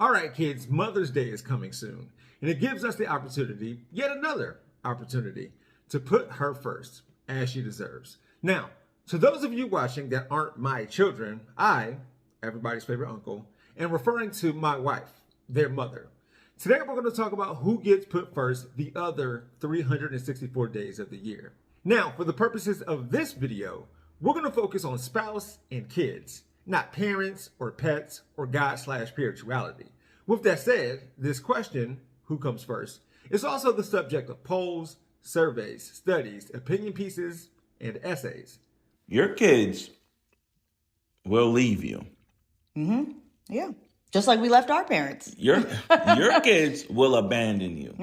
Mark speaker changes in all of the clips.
Speaker 1: All right, kids, Mother's Day is coming soon, and it gives us the opportunity, yet another opportunity, to put her first, as she deserves. Now, to those of you watching that aren't my children, I, everybody's favorite uncle, am referring to my wife, their mother. Today, we're going to talk about who gets put first the other 364 days of the year. Now, for the purposes of this video, we're going to focus on spouse and kids, not parents or pets or God/spirituality. With that said, this question, who comes first, is also the subject of polls, surveys, studies, opinion pieces, and essays.
Speaker 2: Your kids will leave you.
Speaker 3: Mm-hmm. Yeah. Just like we left our parents.
Speaker 2: Your kids will abandon you.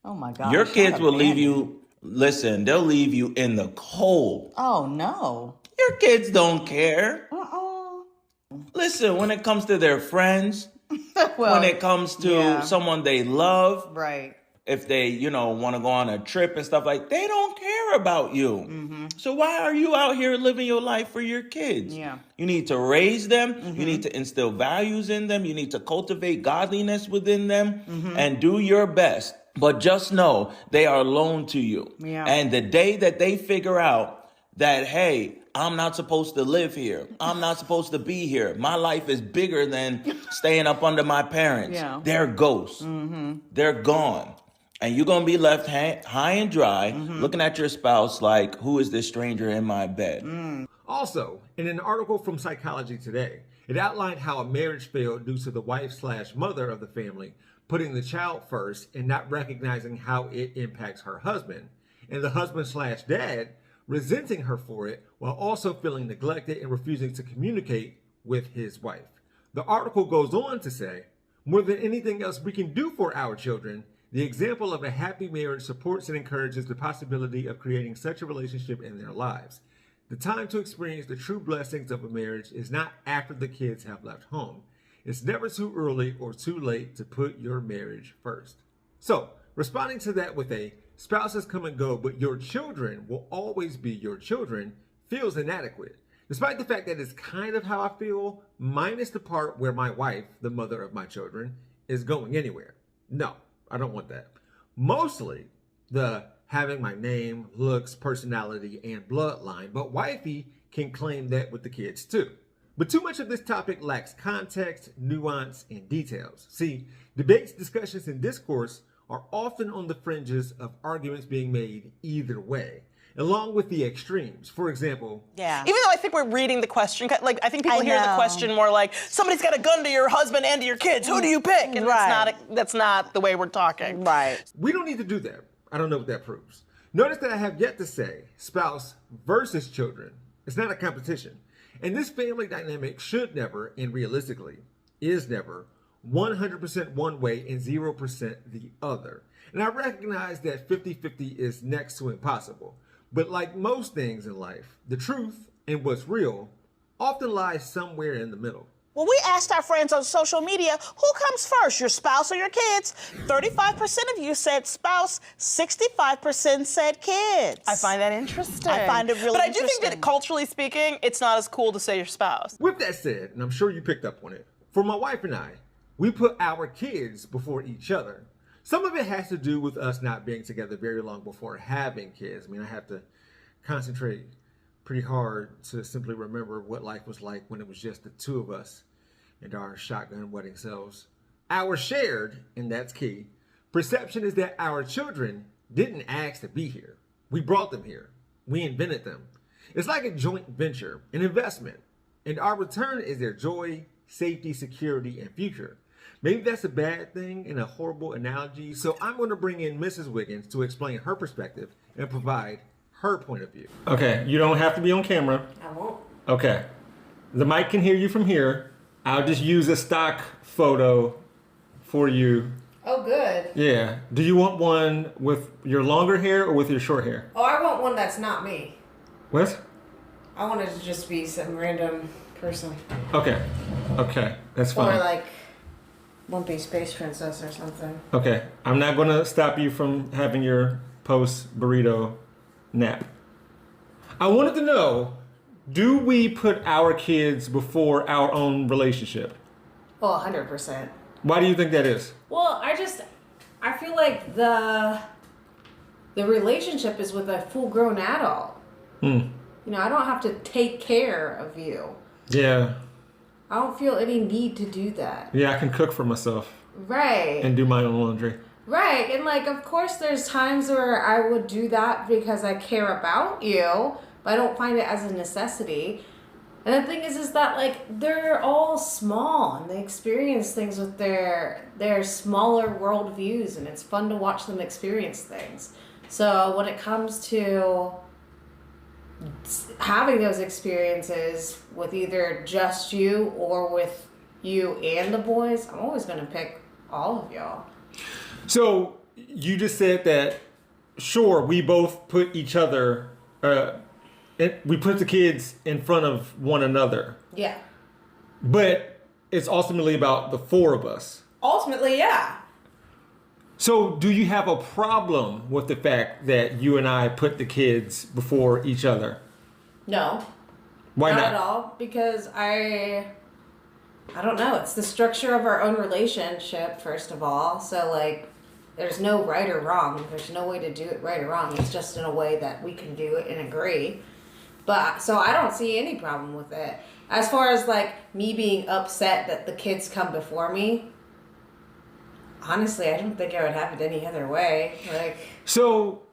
Speaker 3: Oh my God.
Speaker 2: Your kids will leave you. Listen, they'll leave you in the cold.
Speaker 3: Oh no.
Speaker 2: Your kids don't care.
Speaker 3: Uh-uh.
Speaker 2: Listen, when it comes to their friends,
Speaker 3: Well,
Speaker 2: when it comes to someone they love,
Speaker 3: right.
Speaker 2: if they, want to go on a trip and stuff they don't care about you. Mm-hmm. So why are you out here living your life for your kids?
Speaker 3: Yeah.
Speaker 2: You need to raise them. Mm-hmm. You need to instill values in them. You need to cultivate godliness within them and do your best. But just know they are loaned to you.
Speaker 3: Yeah.
Speaker 2: And the day that they figure out that, hey, I'm not supposed to live here. I'm not supposed to be here. My life is bigger than staying up under my parents.
Speaker 3: Yeah.
Speaker 2: They're ghosts. Mm-hmm. They're gone. And you're going to be left high and dry, looking at your spouse like, who is this stranger in my bed?
Speaker 1: Also, in an article from Psychology Today, it outlined how a marriage failed due to the wife/mother of the family putting the child first and not recognizing how it impacts her husband, and the husband/dad resenting her for it while also feeling neglected and refusing to communicate with his wife. The article goes on to say, more than anything else we can do for our children, the example of a happy marriage supports and encourages the possibility of creating such a relationship in their lives. The time to experience the true blessings of a marriage is not after the kids have left home. It's never too early or too late to put your marriage first. So, responding to that with a spouses come and go, but your children will always be your children feels inadequate. Despite the fact that it's kind of how I feel, minus the part where my wife, the mother of my children, is going anywhere. No. I don't want that. Mostly the having my name, looks, personality, and bloodline, but wifey can claim that with the kids too. But too much of this topic lacks context, nuance, and details. See, debates, discussions, and discourse are often on the fringes of arguments being made either way, along with the extremes. For example,
Speaker 4: even though I think we're reading the question, I think people hear the question more like, somebody's got a gun to your husband and to your kids, who do you pick? And that's not the way we're talking.
Speaker 3: Right.
Speaker 1: We don't need to do that. I don't know what that proves. Notice that I have yet to say spouse versus children. It's not a competition. And this family dynamic should never, and realistically, is never, 100% one way and 0% the other. And I recognize that 50-50 is next to impossible. But like most things in life, the truth and what's real often lies somewhere in the middle.
Speaker 4: Well, we asked our friends on social media, who comes first, your spouse or your kids? 35% of you said spouse, 65% said kids.
Speaker 5: I find that interesting.
Speaker 4: I find it really
Speaker 5: But I do
Speaker 4: interesting.
Speaker 5: think that culturally speaking, it's not as cool to say your spouse.
Speaker 1: With that said, and I'm sure you picked up on it, for my wife and I, we put our kids before each other. Some of it has to do with us not being together very long before having kids. I mean, I have to concentrate pretty hard to simply remember what life was like when it was just the two of us and our shotgun wedding selves. Our shared, and that's key, perception is that our children didn't ask to be here. We brought them here. We invented them. It's like a joint venture, an investment, and our return is their joy, safety, security, and future. Maybe that's a bad thing and a horrible analogy, so I'm going to bring in Mrs. Wiggins to explain her perspective and provide her point of view. Okay, you don't have to be on camera.
Speaker 6: I won't.
Speaker 1: Okay. The mic can hear you from here. I'll just use a stock photo for you.
Speaker 6: Oh, good.
Speaker 1: Yeah. Do you want one with your longer hair or with your short hair?
Speaker 6: Oh, I want one that's not me.
Speaker 1: What?
Speaker 6: I want it to just be some random person.
Speaker 1: Okay. Okay. That's fine.
Speaker 6: Or like Lumpy Space Princess or something.
Speaker 1: Okay. I'm not going to stop you from having your post burrito nap. I wanted to know, do we put our kids before our own relationship?
Speaker 6: Oh, 100%.
Speaker 1: Why do you think that is?
Speaker 6: Well, I feel like the relationship is with a full-grown adult. You know, I don't have to take care of you.
Speaker 1: Yeah.
Speaker 6: I don't feel any need to do that.
Speaker 1: Yeah, I can cook for myself.
Speaker 6: Right.
Speaker 1: And do my own laundry.
Speaker 6: Right. And like, of course, there's times where I would do that because I care about you, but I don't find it as a necessity. And the thing is that like they're all small and they experience things with their smaller worldviews, and it's fun to watch them experience things. So when it comes to having those experiences with either just you or with you and the boys, I'm always going to pick all of y'all.
Speaker 1: So you just said that, sure, we both put each other, we put the kids in front of one another.
Speaker 6: Yeah.
Speaker 1: But it's ultimately about the four of us.
Speaker 6: Ultimately, yeah.
Speaker 1: So do you have a problem with the fact that you and I put the kids before each other?
Speaker 6: No.
Speaker 1: Why not?
Speaker 6: Not at all, because I don't know. It's the structure of our own relationship, first of all. So, like, there's no right or wrong. There's no way to do it right or wrong. It's just in a way that we can do it and agree. But, so I don't see any problem with it. As far as, like, me being upset that the kids come before me, honestly, I don't think I would have it any other way. Like,
Speaker 1: So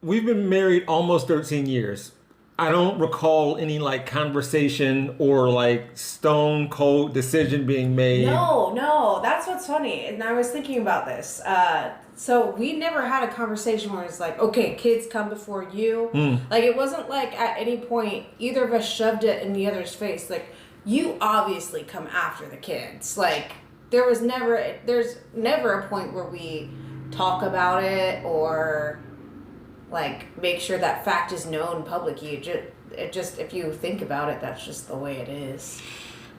Speaker 1: we've been married almost 13 years. I don't recall any like conversation or like stone cold decision being made.
Speaker 6: no, that's what's funny. And I was thinking about this. So we never had a conversation where it's like, okay, kids come before you. Like, it wasn't like at any point either of us shoved it in the other's face. Like, you obviously come after the kids. Like, there's never a point where we talk about it or like make sure that fact is known publicly. It just if you think about it, that's just the way it is.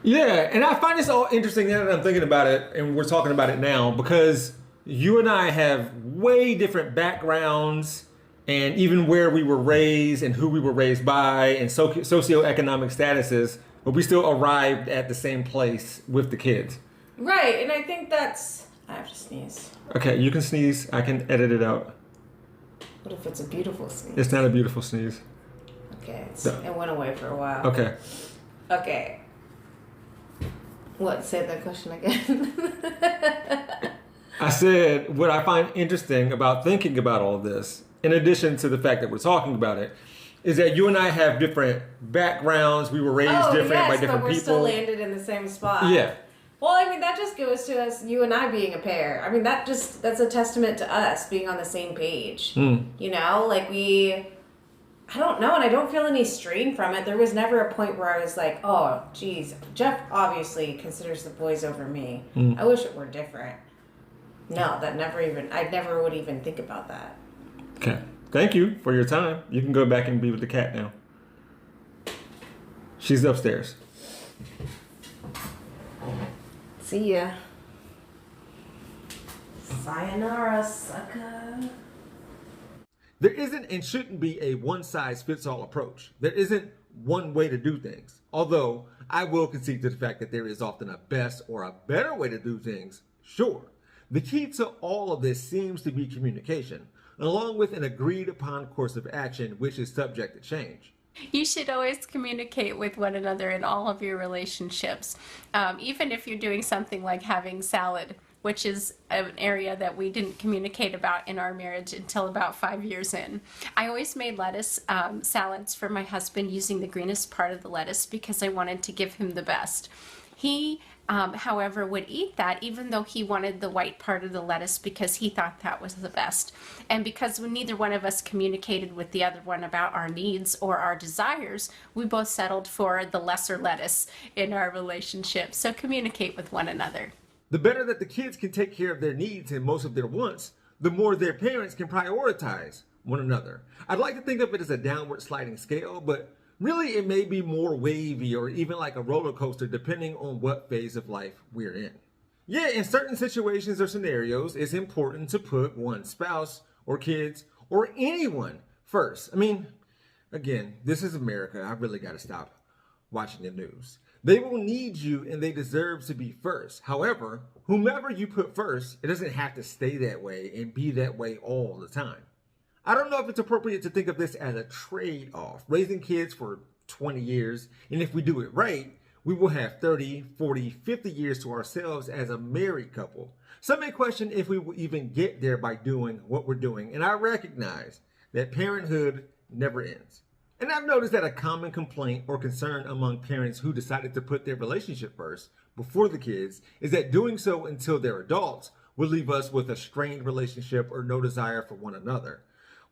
Speaker 1: Yeah, and I find this all interesting now that I'm thinking about it, and we're talking about it now, because you and I have way different backgrounds, and even where we were raised and who we were raised by and socioeconomic statuses, but we still arrived at the same place with the kids.
Speaker 6: Right, and I think that's... I have to sneeze.
Speaker 1: Okay, you can sneeze. I can edit it out.
Speaker 6: What if it's a beautiful sneeze?
Speaker 1: It's not a beautiful sneeze.
Speaker 6: Okay, it went away for a while.
Speaker 1: Okay.
Speaker 6: Okay. What? Say that question again.
Speaker 1: I said what I find interesting about thinking about all of this, in addition to the fact that we're talking about it, is that you and I have different backgrounds. We were raised different by different
Speaker 6: but we're
Speaker 1: people.
Speaker 6: still landed in the same spot.
Speaker 1: Yeah.
Speaker 6: Well, I mean, that just goes to us, you and I being a pair. I mean, that's a testament to us being on the same page. You know, like I don't know, and I don't feel any strain from it. There was never a point where I was like, oh, geez, Jeff obviously considers the boys over me. I wish it were different. No, I never would even think about that.
Speaker 1: Okay. Thank you for your time. You can go back and be with the cat now. She's upstairs.
Speaker 6: See ya. Sayonara, sucker.
Speaker 1: There isn't and shouldn't be a one-size-fits-all approach. There isn't one way to do things. Although, I will concede to the fact that there is often a best or a better way to do things, sure. The key to all of this seems to be communication, along with an agreed-upon course of action which is subject to change.
Speaker 7: You should always communicate with one another in all of your relationships. Even if you're doing something like having salad, which is an area that we didn't communicate about in our marriage until about 5 years in. I always made lettuce salads for my husband using the greenest part of the lettuce because I wanted to give him the best. He, however, would eat that even though he wanted the white part of the lettuce because he thought that was the best. And because neither one of us communicated with the other one about our needs or our desires, we both settled for the lesser lettuce in our relationship. So communicate with one another.
Speaker 1: The better that the kids can take care of their needs and most of their wants, the more their parents can prioritize one another. I'd like to think of it as a downward sliding scale, but really it may be more wavy or even like a roller coaster depending on what phase of life we're in. Yeah, in certain situations or scenarios, it's important to put one's spouse or kids or anyone first. I mean, again, this is America. I really got to stop watching the news. They will need you and they deserve to be first. However, whomever you put first, it doesn't have to stay that way and be that way all the time. I don't know if it's appropriate to think of this as a trade-off, raising kids for 20 years, and if we do it right, we will have 30, 40, 50 years to ourselves as a married couple. Some may question if we will even get there by doing what we're doing, and I recognize that parenthood never ends. And I've noticed that a common complaint or concern among parents who decided to put their relationship first before the kids is that doing so until they're adults will leave us with a strained relationship or no desire for one another.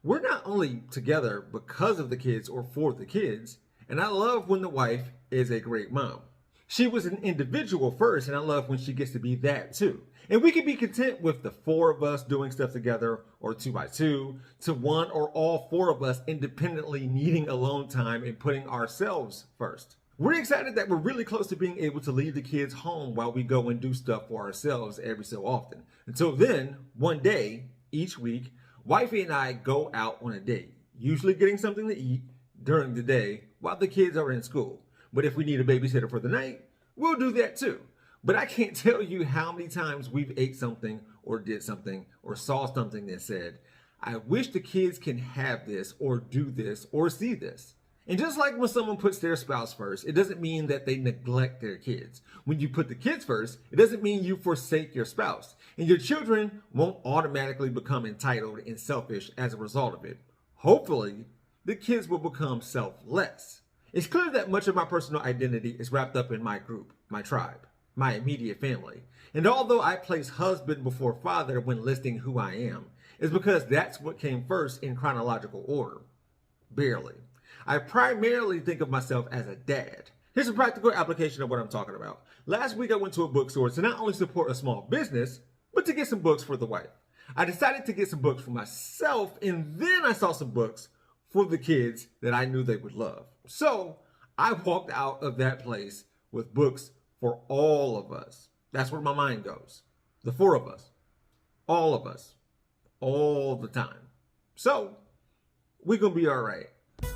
Speaker 1: We're not only together because of the kids or for the kids, and I love when the wife is a great mom. She was an individual first, and I love when she gets to be that too. And we can be content with the four of us doing stuff together, or 2 by 2, to one or all four of us independently needing alone time and putting ourselves first. We're excited that we're really close to being able to leave the kids home while we go and do stuff for ourselves every so often. Until then, one day, each week, wifey and I go out on a date, usually getting something to eat during the day while the kids are in school. But if we need a babysitter for the night, we'll do that too. But I can't tell you how many times we've ate something or did something or saw something that said, I wish the kids can have this or do this or see this. And just like when someone puts their spouse first, it doesn't mean that they neglect their kids. When you put the kids first, it doesn't mean you forsake your spouse. And your children won't automatically become entitled and selfish as a result of it. Hopefully, the kids will become selfless. It's clear that much of my personal identity is wrapped up in my group, my tribe, my immediate family. And although I place husband before father when listing who I am, it's because that's what came first in chronological order. Barely. I primarily think of myself as a dad. Here's a practical application of what I'm talking about. Last week I went to a bookstore to not only support a small business, but to get some books for the wife. I decided to get some books for myself, and then I saw some books for the kids that I knew they would love. So I walked out of that place with books for all of us. That's where my mind goes. The four of us. All of us. All the time. So we're going to be all right.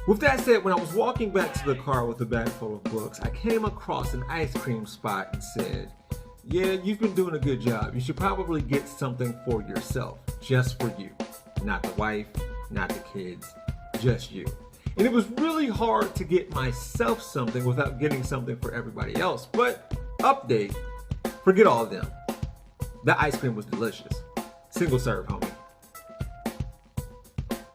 Speaker 1: With that said, when I was walking back to the car with a bag full of books, I came across an ice cream spot and said, yeah, you've been doing a good job. You should probably get something for yourself, just for you. Not the wife, not the kids, just you. And it was really hard to get myself something without getting something for everybody else. But update, forget all of them. The ice cream was delicious. Single serve, homie.